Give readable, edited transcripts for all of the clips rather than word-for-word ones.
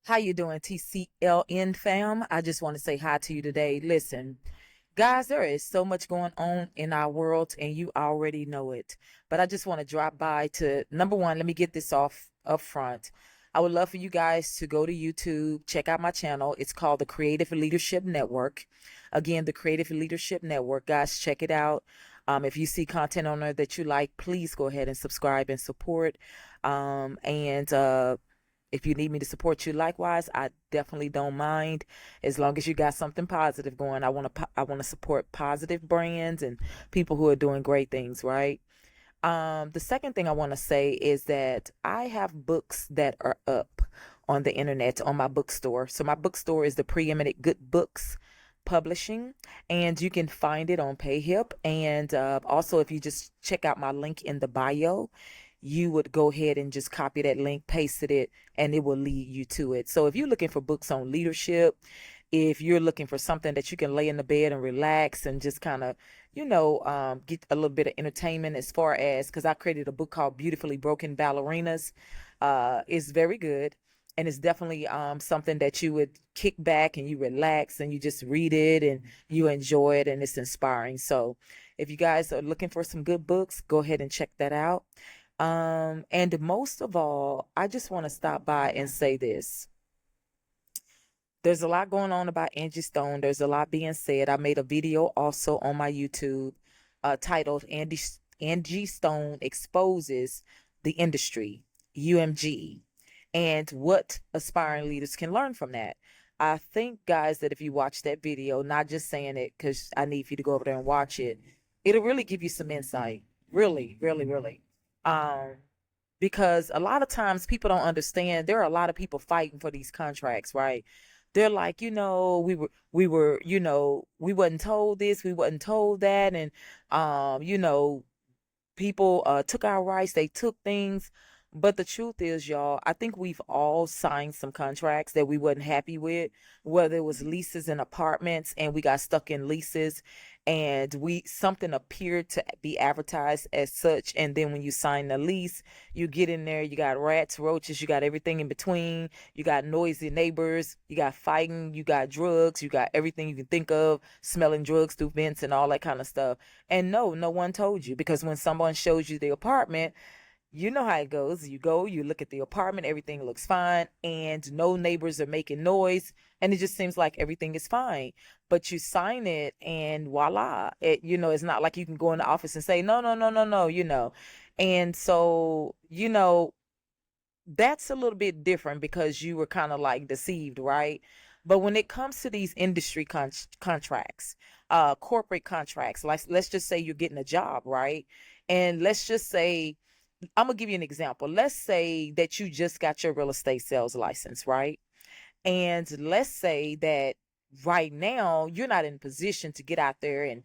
How you doing, TCLN fam? I just want to say hi to you today. Listen, guys, there is so much going on in our world, and you already know it. But I just want to drop by to number one. Let me get this off up front. I would love for you guys to go to YouTube, check out my channel. It's called the Creative Leadership Network. Again, the Creative Leadership Network. Guys, check it out. If you see content on there that you like, please go ahead and subscribe and support. And if you need me to support you likewise, I definitely don't mind. As long as you got something positive going, I want to support positive brands and people who are doing great things, right? The second thing I want to say is that I have books that are up on the internet on my bookstore. So my bookstore is the Preeminent Good Books Publishing, and you can find it on PayHip. And also, if you just check out my link in the bio, you would go ahead and just copy that link, paste it, and it will lead you to it. So if you're looking for books on leadership, if you're looking for something that you can lay in the bed and relax and just kind of, get a little bit of entertainment as far as, because I created a book called Beautifully Broken Ballerinas. It's very good. And it's definitely something that you would kick back and you relax and you just read it and you enjoy it and it's inspiring. So if you guys are looking for some good books, go ahead and check that out. And most of all, I just want to stop by and say this. There's a lot going on about Angie Stone. There's a lot being said. I made a video also on my YouTube titled Angie Stone Exposes the Industry, UMG, and what aspiring leaders can learn from that. I think, guys, that if you watch that video, not just saying it because I need for you to go over there and watch it, it'll really give you some insight. Really, really, really. Um, because a lot of times people don't understand there are a lot of people fighting for these contracts, right? They're like, we wasn't told this, we wasn't told that, and people took our rights, they took things. But the truth is, y'all, I think we've all signed some contracts that we wasn't happy with, whether it was leases in apartments and we got stuck in leases and we something appeared to be advertised as such. And then when you sign the lease, you get in there, you got rats, roaches, you got everything in between, you got noisy neighbors, you got fighting, you got drugs, you got everything you can think of, smelling drugs through vents and all that kind of stuff. And no one told you, because when someone shows you the apartment, you know how it goes. You go, you look at the apartment, everything looks fine, and no neighbors are making noise, and it just seems like everything is fine. But you sign it, and voila, it's not like you can go in the office and say, no, no, no, no, no. And so, that's a little bit different because you were kind of like deceived, right? But when it comes to these industry contracts, corporate contracts, like let's just say you're getting a job, right? And let's just say, I'm gonna give you an example. Let's say that you just got your real estate sales license, right? And let's say that right now you're not in position to get out there and,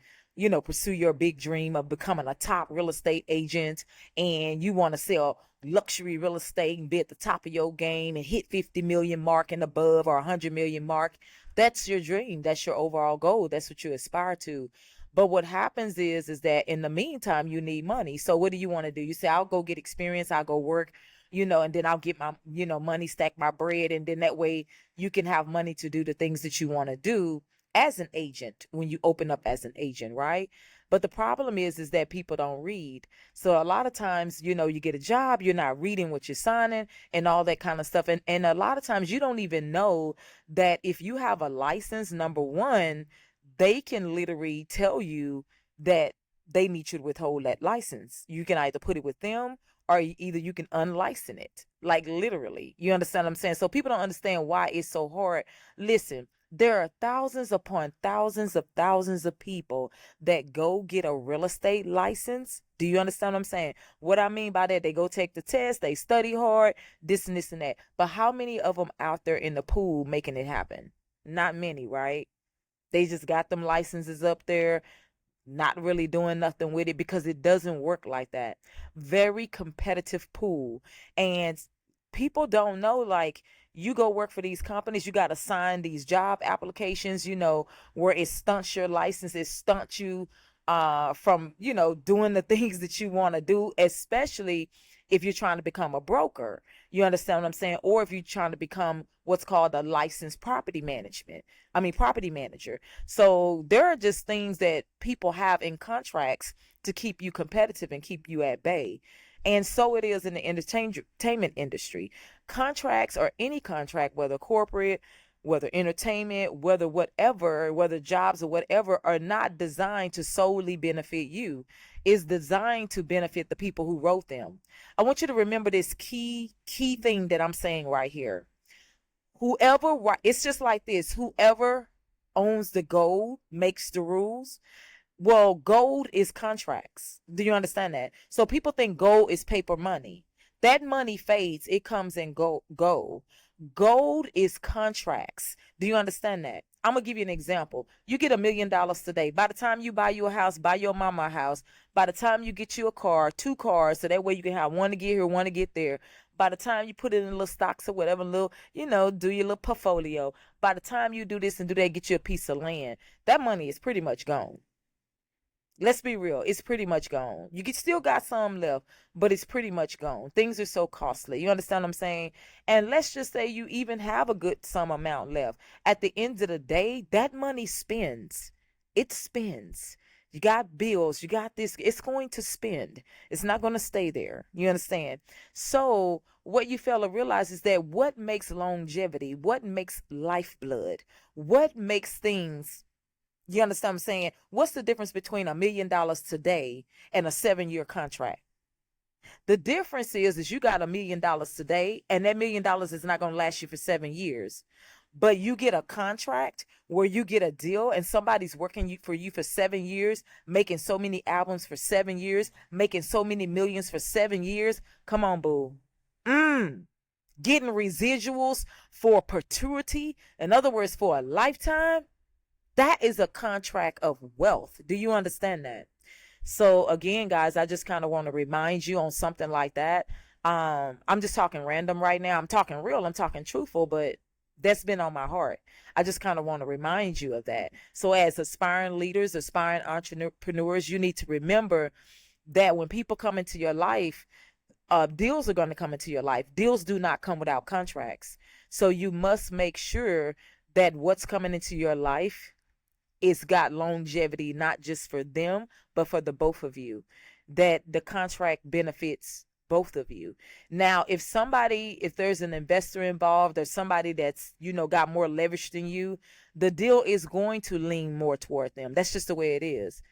pursue your big dream of becoming a top real estate agent, and you want to sell luxury real estate and be at the top of your game and hit 50 million mark and above, or 100 million mark. That's your dream. That's your overall goal. That's what you aspire to. But what happens is that in the meantime, you need money. So what do you want to do? You say, I'll go get experience, I'll go work, and then I'll get my, money, stack my bread. And then that way you can have money to do the things that you want to do as an agent when you open up as an agent, right? But the problem is that people don't read. So a lot of times, you get a job, you're not reading what you're signing and all that kind of stuff. And a lot of times you don't even know that if you have a license, number one, they can literally tell you that they need you to withhold that license. You can either put it with them, or either you can unlicense it. Like literally. You understand what I'm saying? So people don't understand why it's so hard. Listen, there are thousands of people that go get a real estate license. Do you understand what I'm saying? What I mean by that, they go take the test, they study hard, this and this and that. But how many of them out there in the pool making it happen? Not many, right? They just got them licenses up there, not really doing nothing with it, because it doesn't work like that. Very competitive pool. And people don't know, like, you go work for these companies, you got to sign these job applications, where it stunts your license, it stunts you from, doing the things that you want to do, especially if you're trying to become a broker. You understand what I'm saying? Or if you're trying to become what's called a licensed property manager. So there are just things that people have in contracts to keep you competitive and keep you at bay. And so it is in the entertainment industry. Contracts, or any contract, whether corporate, whether entertainment, whether whatever, whether jobs or whatever, are not designed to solely benefit you. It's designed to benefit the people who wrote them. I want you to remember this key thing that I'm saying right here. It's just like this: whoever owns the gold makes the rules. Well, gold is contracts. Do you understand that? So people think gold is paper money. That money fades, it comes in gold. Gold is contracts. Do you understand that? I'm going to give you an example. You get $1,000,000 today. By the time you buy you a house, buy your mama a house, by the time you get you a car, 2 cars, so that way you can have one to get here, one to get there. By the time you put it in little stocks or whatever, little, do your little portfolio. By the time you do this and do that, get you a piece of land. That money is pretty much gone. Let's be real. It's pretty much gone. You still got some left, but it's pretty much gone. Things are so costly. You understand what I'm saying? And let's just say you even have a good sum amount left. At the end of the day, that money spends. It spends. You got bills. You got this. It's going to spend. It's not going to stay there. You understand? So what you fail to realize is that what makes longevity, what makes lifeblood, what makes things, you understand what I'm saying? What's the difference between $1,000,000 today and a 7-year contract? The difference is you got $1,000,000 today, and that $1,000,000 is not going to last you for 7 years. But you get a contract where you get a deal and somebody's working for you for 7 years, making so many albums for 7 years, making so many millions for 7 years. Come on, boo. Getting residuals for perpetuity. In other words, for a lifetime. That is a contract of wealth. Do you understand that? So again, guys, I just kind of want to remind you on something like that. I'm just talking random right now. I'm talking real. I'm talking truthful, but that's been on my heart. I just kind of want to remind you of that. So as aspiring leaders, aspiring entrepreneurs, you need to remember that when people come into your life, deals are going to come into your life. Deals do not come without contracts. So you must make sure that what's coming into your life, it's got longevity, not just for them, but for the both of you, that the contract benefits both of you. Now, if there's an investor involved or somebody that's, got more leverage than you, the deal is going to lean more toward them. That's just the way it is.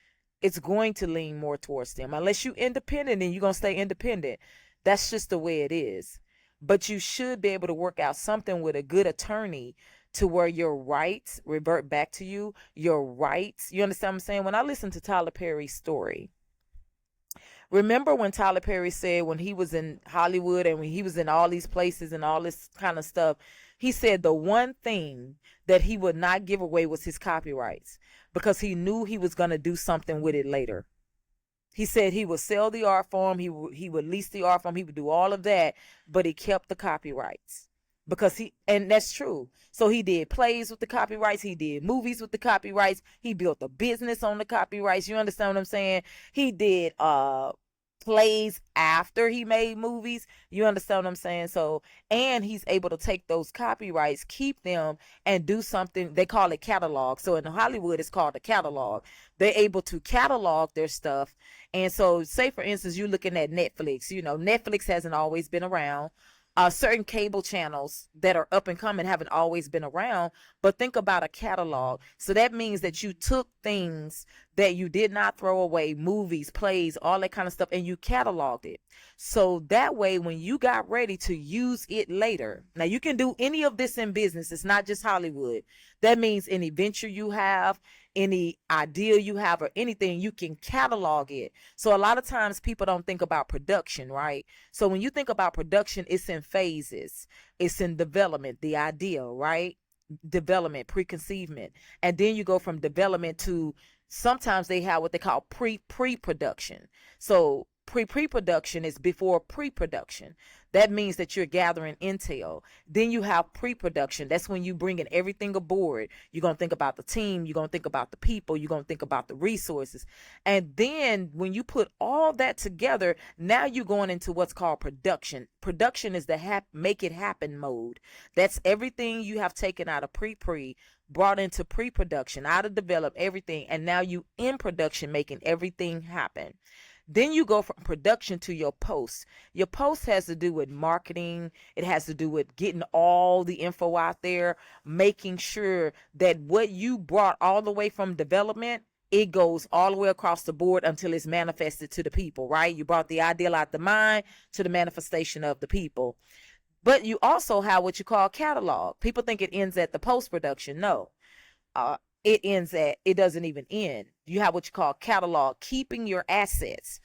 It's going to lean more towards them. Unless you're independent and you're going to stay independent. That's just the way it is. But you should be able to work out something with a good attorney to where your rights revert back to you, your rights. You understand what I'm saying? When I listened to Tyler Perry's story, remember when Tyler Perry said when he was in Hollywood and when he was in all these places and all this kind of stuff, he said the one thing that he would not give away was his copyrights because he knew he was going to do something with it later. He said he would sell the art form, he would lease the art form, he would do all of that, but he kept the copyrights. And that's true. So he did plays with the copyrights. He did movies with the copyrights. He built a business on the copyrights. You understand what I'm saying? He did plays after he made movies. You understand what I'm saying? So, and he's able to take those copyrights, keep them, and do something. They call it catalog. So in Hollywood, it's called a catalog. They're able to catalog their stuff. And so, say for instance, you're looking at Netflix. Netflix hasn't always been around. Certain cable channels that are up and coming haven't always been around, but think about a catalog. So that means that you took things that you did not throw away, movies, plays, all that kind of stuff, and you cataloged it. So that way, when you got ready to use it later, now you can do any of this in business. It's not just Hollywood. That means any venture you have, any idea you have, or anything, you can catalog it. So a lot of times people don't think about production, right? So when you think about production, it's in phases. It's in development, the idea, right? Development, preconceivement. And then you go from development to, sometimes they have what they call pre-production. So pre-production is before pre-production. That means that you're gathering intel. Then you have pre-production. That's when you bring in everything aboard. You're going to think about the team. You're going to think about the people. You're going to think about the resources. And then when you put all that together, now you're going into what's called production. Production is the make it happen mode. That's everything you have taken out of pre-pre, brought into pre-production, out of develop everything, and now you in production making everything happen. Then you go from production to your post. Your post has to do with marketing. It has to do with getting all the info out there, making sure that what you brought all the way from development, it goes all the way across the board until it's manifested to the people, right? You brought the ideal out the mind to the manifestation of the people. But you also have what you call catalog. People think it ends at the post-production. No. It doesn't even end. You have what you call catalog, keeping your assets,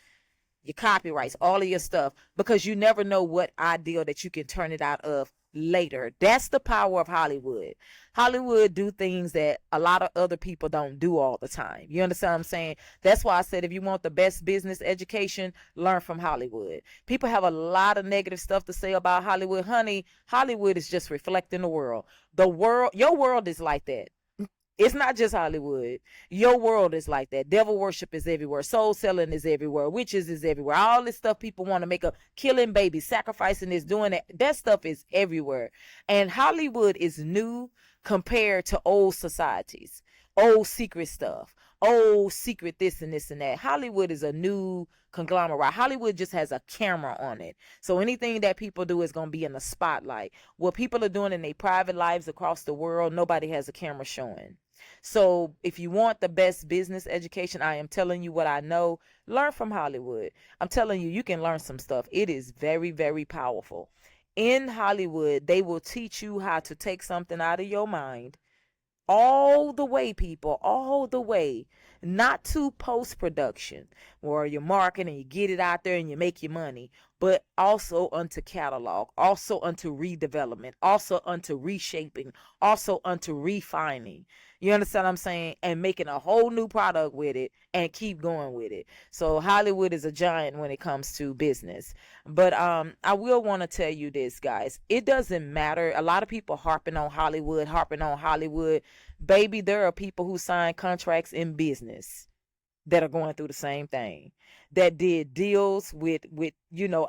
your copyrights, all of your stuff, because you never know what ideal that you can turn it out of later. That's the power of Hollywood. Hollywood do things that a lot of other people don't do all the time. You understand what I'm saying? That's why I said if you want the best business education, learn from Hollywood. People have a lot of negative stuff to say about Hollywood. Honey, Hollywood is just reflecting the world. Your world is like that. It's not just Hollywood. Your world is like that. Devil worship is everywhere. Soul selling is everywhere. Witches is everywhere. All this stuff people want to make a killing babies, sacrificing this, doing that. That stuff is everywhere. And Hollywood is new compared to old societies, old secret stuff, old secret this and this and that. Hollywood is a new conglomerate. Hollywood just has a camera on it. So anything that people do is going to be in the spotlight. What people are doing in their private lives across the world, nobody has a camera showing. So if you want the best business education, I am telling you what I know. Learn from Hollywood. I'm telling you, you can learn some stuff. It is very, very powerful. In Hollywood, they will teach you how to take something out of your mind all the way, people, all the way, not to post-production where you're marketing and you get it out there and you make your money, but also unto catalog, also unto redevelopment, also unto reshaping, also unto refining. You understand what I'm saying? And making a whole new product with it and keep going with it. So Hollywood is a giant when it comes to business. But I will want to tell you this, guys. It doesn't matter. A lot of people harping on Hollywood. Baby, there are people who sign contracts in business that are going through the same thing, that did deals with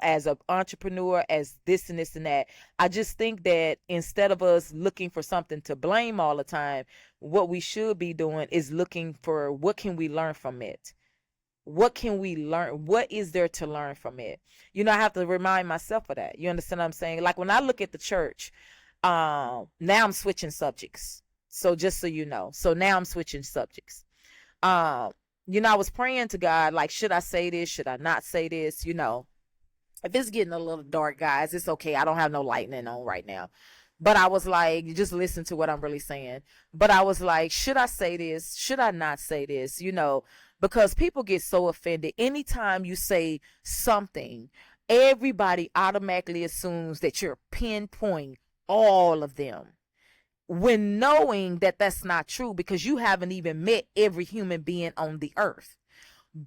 as an entrepreneur, as this and this and that. I just think that instead of us looking for something to blame all the time, what we should be doing is looking for what can we learn from it. What can we learn? What is there to learn from it? I have to remind myself of that. You understand what I'm saying? Like when I look at the church, now I'm switching subjects. So just so you know. So now I'm switching subjects. I was praying to God, like, should I say this? Should I not say this? If it's getting a little dark, guys, it's okay. I don't have no lightning on right now. But I was like, just listen to what I'm really saying. But I was like, should I say this? Should I not say this? Because people get so offended. Anytime you say something, everybody automatically assumes that you're pinpointing all of them, when knowing that that's not true, because you haven't even met every human being on the earth.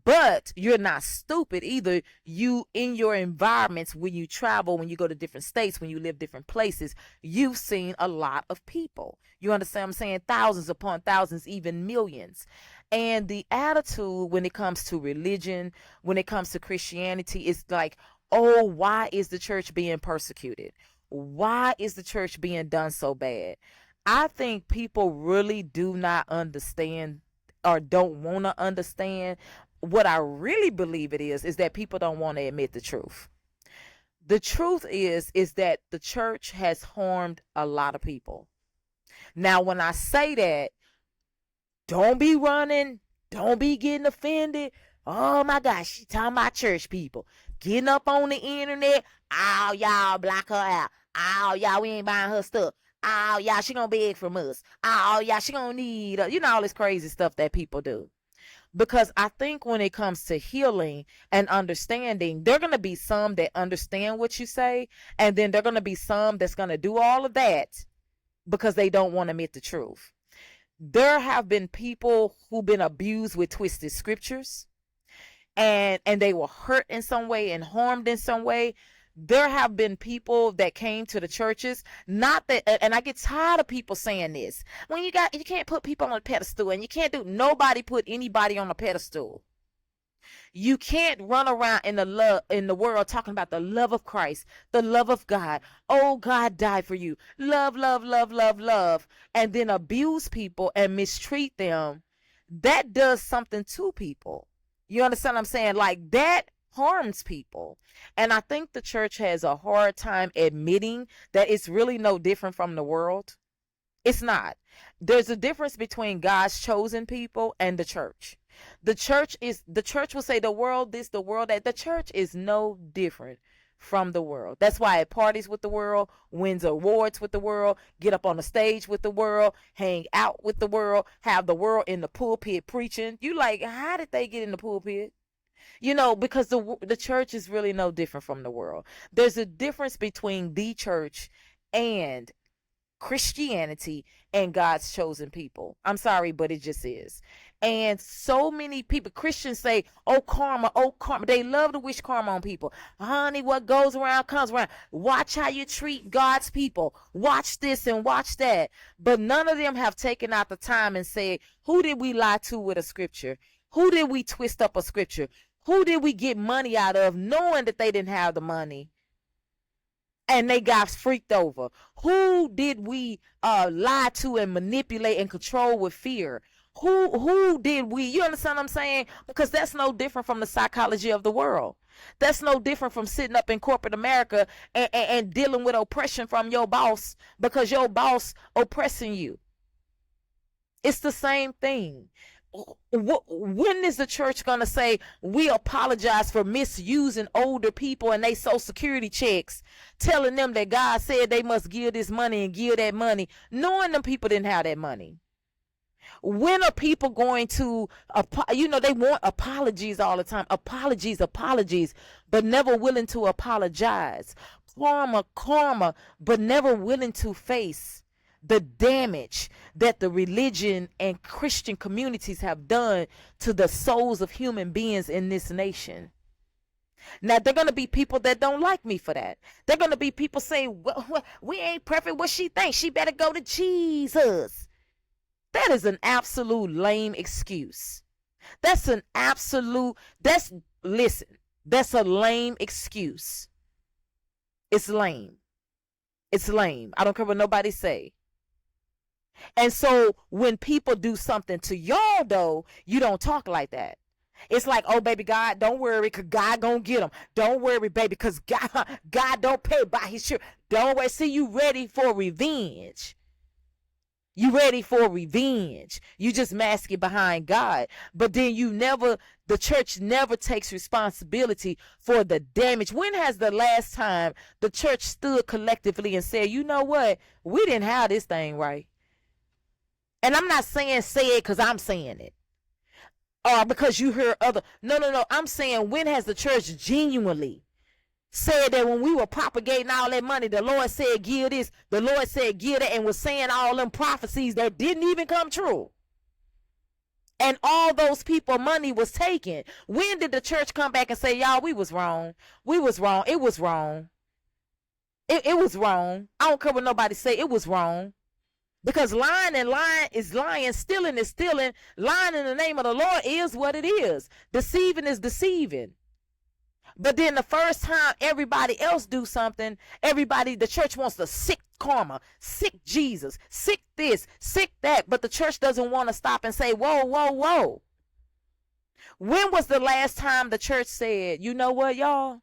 But you're not stupid either. You, in your environments, when you travel, when you go to different states, when you live different places, you've seen a lot of people. You understand what I'm saying? Thousands upon thousands, even millions. And the attitude when it comes to religion, when it comes to Christianity, is like, oh, why is the church being persecuted? Why is the church being done so bad? I think people really do not understand or don't want to understand. What I really believe it is that people don't want to admit the truth. The truth is that the church has harmed a lot of people. Now, when I say that, don't be running, don't be getting offended. Oh my gosh, she talking about church people. Getting up on the internet, oh, y'all block her out. Oh, y'all, we ain't buying her stuff. Oh, yeah, she gonna beg from us. Oh, yeah, she gonna need us. All this crazy stuff that people do. Because I think when it comes to healing and understanding, there are gonna be some that understand what you say, and then there are gonna be some that's gonna do all of that because they don't want to admit the truth. There have been people who've been abused with twisted scriptures, and they were hurt in some way and harmed in some way. There have been people that came to the churches, not that, and I get tired of people saying this. When you can't put people on a pedestal, and you can't do, nobody put anybody on a pedestal. You can't run around in the world talking about the love of Christ, the love of God. Oh, God died for you. Love, love, love, love, love, and then abuse people and mistreat them. That does something to people. You understand what I'm saying? Like, that harms people. And I think the church has a hard time admitting that it's really no different from the world. It's not. There's a difference between God's chosen people and the church. The church will say the world this, the world that. The church is no different from the world. That's why it parties with the world, wins awards with the world, get up on the stage with the world, hang out with the world, have the world in the pulpit preaching. You like, how did they get in the pulpit? You know, because the church is really no different from the world. There's a difference between the church and Christianity and God's chosen people. I'm sorry, but it just is. And so many people, Christians say, oh, karma, oh, karma. They love to wish karma on people. Honey, what goes around comes around. Watch how you treat God's people. Watch this and watch that. But none of them have taken out the time and said, who did we lie to with a scripture? Who did we twist up a scripture? Who did we get money out of knowing that they didn't have the money? And they got freaked over. Who did we lie to and manipulate and control with fear? Who did we? You understand what I'm saying? Because that's no different from the psychology of the world. That's no different from sitting up in corporate America and dealing with oppression from your boss because your boss oppressing you. It's the same thing. When is the church going to say we apologize for misusing older people and they social security checks, telling them that God said they must give this money and give that money, knowing them people didn't have that money? When are people going to, they want apologies all the time. Apologies, but never willing to apologize. Karma, but never willing to face the damage that the religion and Christian communities have done to the souls of human beings in this nation. Now, there are going to be people that don't like me for that. There are going to be people saying, well, we ain't perfect. What she thinks? She better go to Jesus. That is an absolute lame excuse. That's a lame excuse. It's lame. It's lame. I don't care what nobody say. And so when people do something to y'all, though, you don't talk like that. It's like, oh, baby, God, don't worry, because God gonna get them. Don't worry, baby, because God don't pay by his share. Don't worry. See, you ready for revenge. You ready for revenge. You just mask it behind God. But then the church never takes responsibility for the damage. When has the last time the church stood collectively and said, you know what? We didn't have this thing right. And I'm not saying say it because I'm saying it. Or because you hear other. No. I'm saying, when has the church genuinely said that when we were propagating all that money, the Lord said give this, the Lord said give that, and was saying all them prophecies that didn't even come true? And all those people money was taken. When did the church come back and say, y'all, we was wrong? We was wrong. It was wrong. It was wrong. I don't care what nobody say. It was wrong. Because lying is lying, stealing is stealing. Lying in the name of the Lord is what it is. Deceiving is deceiving. But then the first time everybody else do something, the church wants to sick karma, sick Jesus, sick this, sick that. But the church doesn't want to stop and say, whoa, whoa, whoa. When was the last time the church said, you know what, y'all?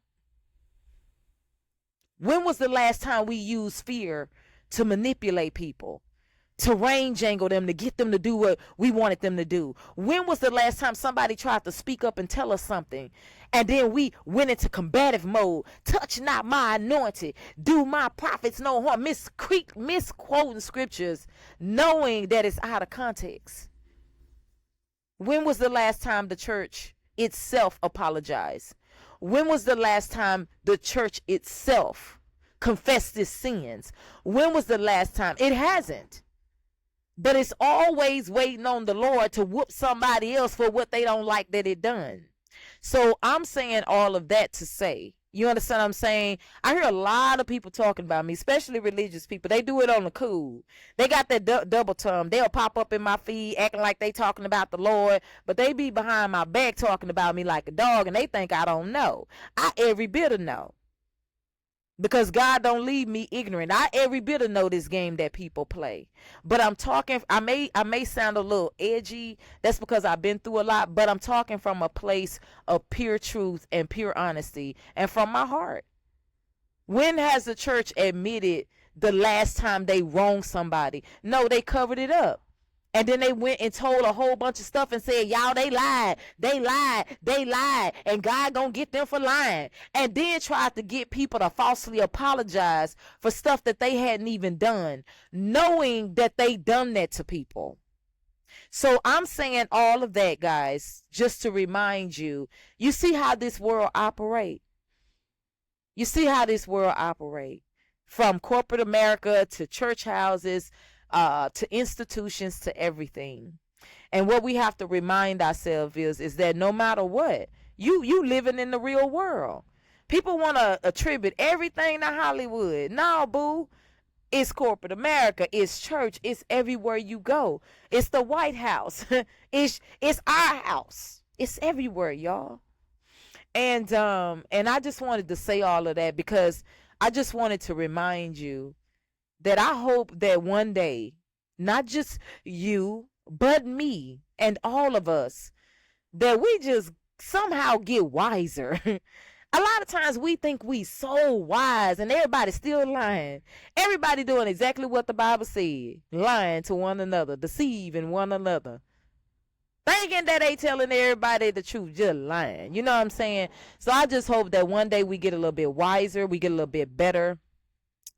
When was the last time we used fear to manipulate people? To range angle them, to get them to do what we wanted them to do? When was the last time somebody tried to speak up and tell us something, and then we went into combative mode? Touch not my anointed, do my prophets no harm, misquoting scriptures, knowing that it's out of context. When was the last time the church itself apologized? When was the last time the church itself confessed its sins? When was the last time? It hasn't. But it's always waiting on the Lord to whoop somebody else for what they don't like that it done. So I'm saying all of that to say You understand what I'm saying? I hear a lot of people talking about me, especially religious people. They do it on the cool. They got that double tongue. They'll pop up in my feed acting like they talking about the Lord, but they be behind my back talking about me like a dog, and they think I don't know. I every bit of know. Because God don't leave me ignorant. I every bit of know this game that people play. But I'm talking, I may sound a little edgy. That's because I've been through a lot, but I'm talking from a place of pure truth and pure honesty and from my heart. When has the church admitted the last time they wronged somebody? No, they covered it up. And then they went and told a whole bunch of stuff and said, y'all, they lied, and God gonna get them for lying. And then tried to get people to falsely apologize for stuff that they hadn't even done, knowing that they done that to people. So I'm saying all of that, guys, just to remind you, you see how this world operate. You see how this world operate. From corporate America to church houses, to institutions, to everything. And what we have to remind ourselves is that no matter what, you living in the real world. People want to attribute everything to Hollywood. No, boo. It's corporate America. It's church. It's everywhere you go. It's the White House. it's our house. It's everywhere, y'all. And I just wanted to say all of that because I just wanted to remind you that I hope that one day, not just you, but me and all of us, that we just somehow get wiser. A lot of times we think we so wise and everybody's still lying. Everybody doing exactly what the Bible said, lying to one another, deceiving one another. Thinking that they telling everybody the truth, just lying. You know what I'm saying? So I just hope that one day we get a little bit wiser, we get a little bit better.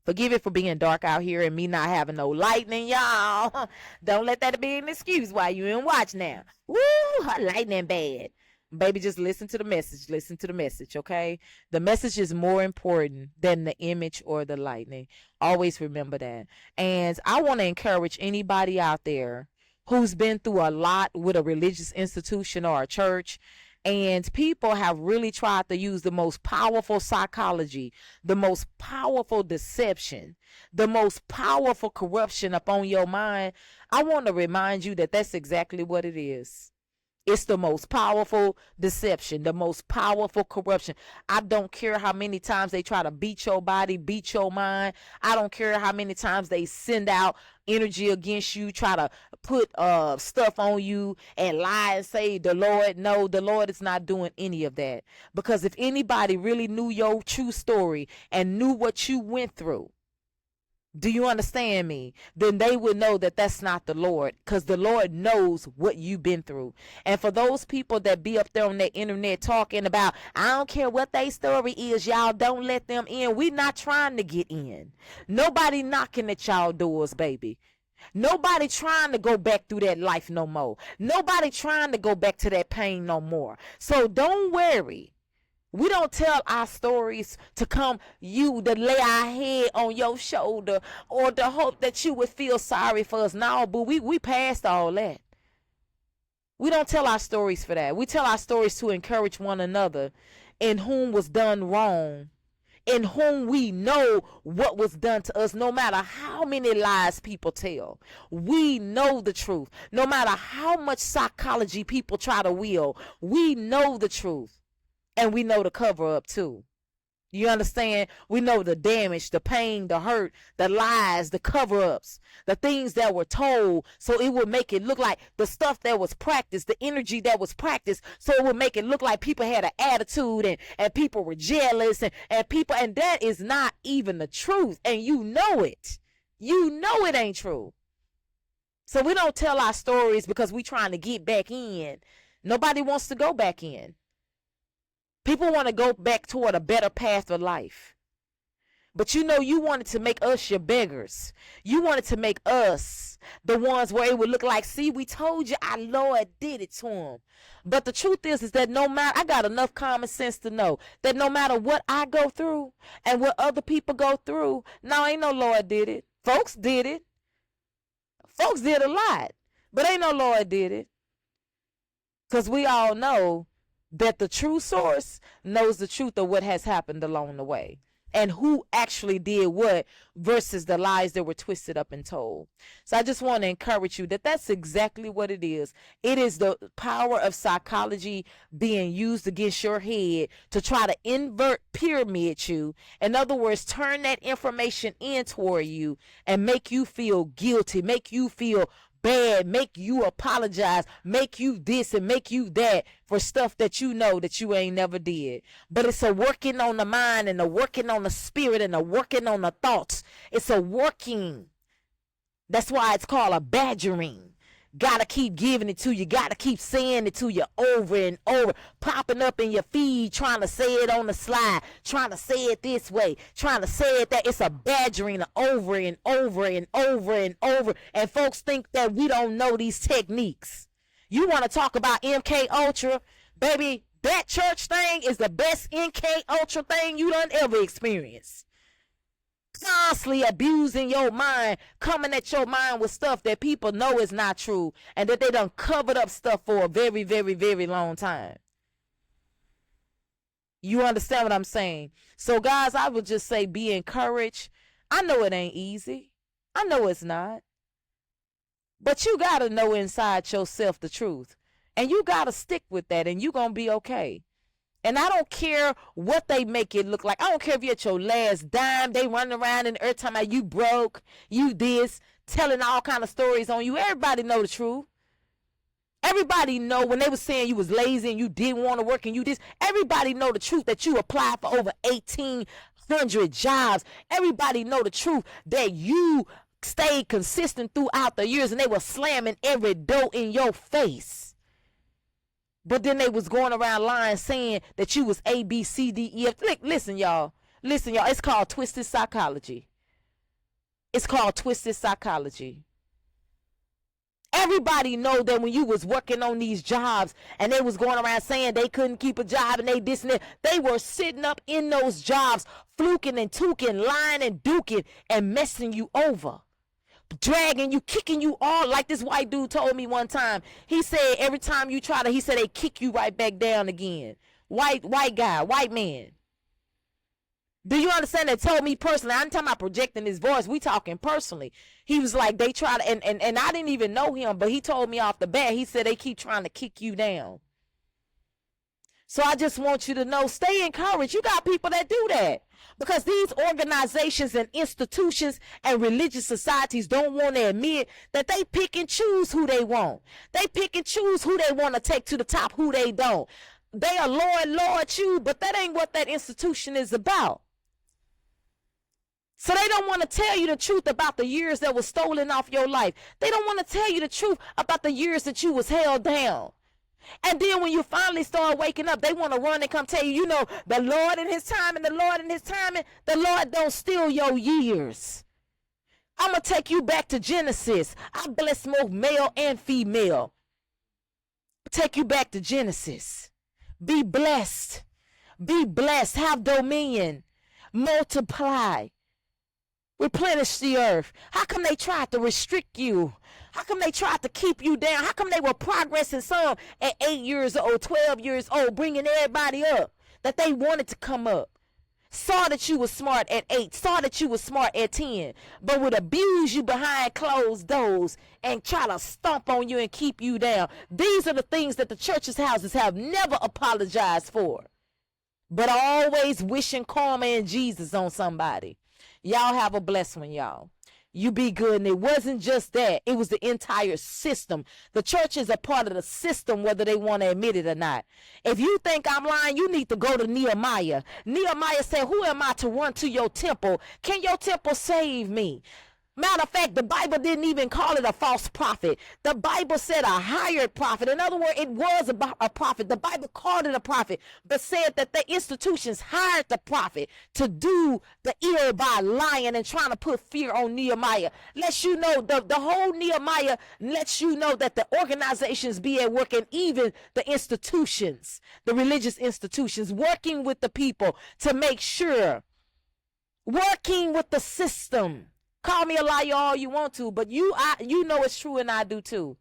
Forgive it for being dark out here and me not having no lightning, y'all. Don't let that be an excuse why you in watch now. Woo, her lightning bad. Baby, just listen to the message. Listen to the message, okay? The message is more important than the image or the lightning. Always remember that. And I want to encourage anybody out there who's been through a lot with a religious institution or a church, and people have really tried to use the most powerful psychology, the most powerful deception, the most powerful corruption upon your mind. I want to remind you that that's exactly what it is. It's the most powerful deception, the most powerful corruption. I don't care how many times they try to beat your body, beat your mind. I don't care how many times they send out energy against you, try to put stuff on you and lie and say the Lord. No, the Lord is not doing any of that. Because if anybody really knew your true story and knew what you went through, do you understand me? Then they would know that that's not the Lord, because the Lord knows what you've been through. And for those people that be up there on the internet talking about, I don't care what their story is, y'all don't let them in. We not trying to get in. Nobody knocking at y'all doors, baby. Nobody trying to go back through that life no more. Nobody trying to go back to that pain no more. So don't worry. We don't tell our stories to come you to lay our head on your shoulder or to hope that you would feel sorry for us. No, but we passed all that. We don't tell our stories for that. We tell our stories to encourage one another in whom was done wrong, in whom we know what was done to us, no matter how many lies people tell. We know the truth. No matter how much psychology people try to wield, we know the truth. And we know the cover up too. You understand? We know the damage, the pain, the hurt, the lies, the cover ups, the things that were told. So it would make it look like the stuff that was practiced, the energy that was practiced. So it would make it look like people had an attitude and people were jealous and people, and that is not even the truth. And you know it. You know it ain't true. So we don't tell our stories because we trying to get back in. Nobody wants to go back in. People want to go back toward a better path of life. But you know, you wanted to make us your beggars. You wanted to make us the ones where it would look like, see, we told you our Lord did it to him. But the truth is that no matter, I got enough common sense to know that no matter what I go through and what other people go through, no, ain't no Lord did it. Folks did it. Folks did a lot. But ain't no Lord did it. Because we all know that the true source knows the truth of what has happened along the way and who actually did what versus the lies that were twisted up and told. So I just want to encourage you that that's exactly what it is. It is the power of psychology being used against your head to try to invert, pyramid you. In other words, turn that information in toward you and make you feel guilty, make you feel bad, make you apologize, make you this and make you that for stuff that you know that you ain't never did. But it's a working on the mind and a working on the spirit and a working on the thoughts. It's a working. That's why it's called a badgering. Gotta keep giving it to you. Gotta keep saying it to you over and over. Popping up in your feed, trying to say it on the slide. Trying to say it this way. Trying to say it that. It's a badgering over and over and over and over. And folks think that we don't know these techniques. You want to talk about MK Ultra? Baby, that church thing is the best MK Ultra thing you done ever experienced. Constantly abusing your mind, coming at your mind with stuff that people know is not true and that they done covered up stuff for a very, very, very long time. You understand what I'm saying? So guys, I would just say be encouraged. I know it ain't easy. I know it's not. But you got to know inside yourself the truth. And you got to stick with that and you're going to be okay. And I don't care what they make it look like. I don't care if you're at your last dime. They running around and every time you broke, you this, telling all kind of stories on you. Everybody know the truth. Everybody know when they was saying you was lazy and you didn't want to work and you this. Everybody know the truth that you applied for over 1,800 jobs. Everybody know the truth that you stayed consistent throughout the years and they were slamming every door in your face. But then they was going around lying saying that you was A, B, C, D, E, F. Listen, y'all. Listen, y'all. It's called twisted psychology. It's called twisted psychology. Everybody know that when you was working on these jobs and they was going around saying they couldn't keep a job and they this and that, they were sitting up in those jobs, fluking and tooking, lying and duking and messing you over. Dragging you, kicking you all like this white dude told me one time. He said every time you try to, he said they kick you right back down again. White guy, white man. Do you understand that? Told me personally. I'm talking about projecting his voice. We talking personally. He was like, they try to, and I didn't even know him, but he told me off the bat, he said they keep trying to kick you down. So I just want you to know, stay encouraged. You got people that do that. Because these organizations and institutions and religious societies don't want to admit that they pick and choose who they want. They pick and choose who they want to take to the top, who they don't. They are Lord you, but that ain't what that institution is about. So they don't want to tell you the truth about the years that was stolen off your life. They don't want to tell you the truth about the years that you was held down. And then when you finally start waking up, they want to run and come tell you, you know, the Lord in his time and the Lord in his timing, the Lord don't steal your years. I'm going to take you back to Genesis. I bless both male and female. Take you back to Genesis. Be blessed. Be blessed. Have dominion. Multiply. Replenish the earth. How come they tried to restrict you? How come they tried to keep you down? How come they were progressing some at 8 years old, 12 years old, bringing everybody up that they wanted to come up? Saw that you were smart at 8, saw that you were smart at 10, but would abuse you behind closed doors and try to stomp on you and keep you down. These are the things that the church's houses have never apologized for, but always wishing karma and Jesus on somebody. Y'all have a blessed one, y'all. You be good. And it wasn't just that. It was the entire system. The church is a part of the system, whether they want to admit it or not. If you think I'm lying, you need to go to Nehemiah. Nehemiah said, who am I to run to your temple? Can your temple save me? Matter of fact, the Bible didn't even call it a false prophet. The Bible said a hired prophet. In other words, it was about a prophet. The Bible called it a prophet, but said that the institutions hired the prophet to do the ear by lying and trying to put fear on Nehemiah. Lets you know, the whole Nehemiah lets you know that the organizations be at work and even the institutions, the religious institutions, working with the people to make sure, working with the system. Call me a liar all you want to, but you know it's true and I do too.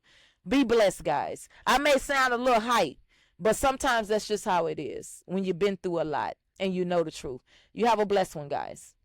Be blessed, guys. I may sound a little hype, But sometimes that's just how it is when you've been through a lot and you know the truth. You have a blessed one, guys.